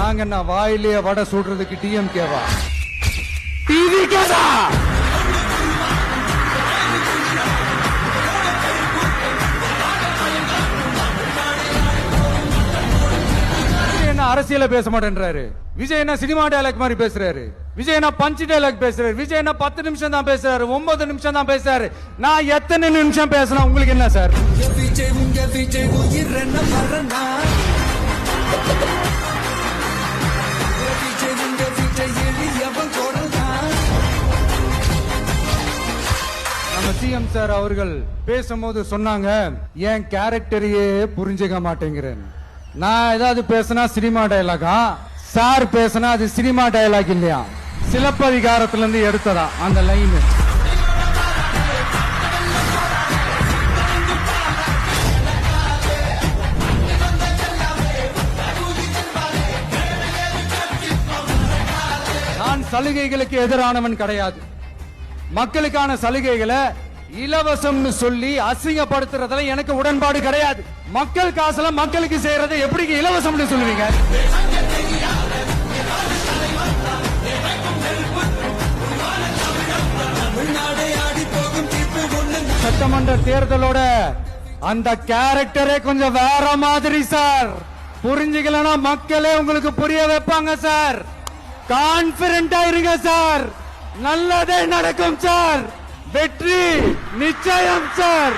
நாங்க என்ன வாயிலேயே வடை சுடுறதுக்கு டிஎம்கேவா? டிவிகேவா? அரசியல பேச மாட்டேன்றாரு. விஜய் என்ன சினிமா டயலாக் மாதிரி பேசுறாரு. விஜய் என்ன பஞ்ச் டயலாக் பேசுறாரு. விஜய் என்ன 10 நிமிஷம் தான் பேசுறாரு, 9 நிமிஷம் தான் பேசுறாரு. நான் எத்தனை நிமிஷம் பேசினா உங்களுக்கு என்ன சார்? நம்ம சிஎம் சார் அவர்கள் பேசும்போது சொன்னாங்க, என் கேரக்டரையே புரிஞ்சுக்க மாட்டேங்கிறேன். நான் ஏதாவது பேசினா சினிமா டயலாகா, சார் பேசினா அது சினிமா டயலாக் இல்லையா? சிலப்பதிகாரத்துல இருந்து எடுத்ததா அந்த லைன். நான் சலுகைகளுக்கு எதிரானவன் கிடையாது. மக்களுக்கான சலுகைகளை இலவசம்னு சொல்லி அசிங்கப்படுத்துறதுல எனக்கு உடன்பாடு கிடையாது. மக்கள் காசுல மக்களுக்கு செய்யறதை எப்படி இலவசம்னு சொல்லுவீங்க? சட்டமன்ற தேர்தலோட அந்த கேரக்டரே கொஞ்சம் வேற மாதிரி சார். புரிஞ்சுக்கலன்னா மக்களே உங்களுக்கு புரிய வைப்பாங்க சார். கான்பிடென்டா இருங்க சார். நல்லதே நடக்கும் சார். வெற்றி நிச்சயம் சார்.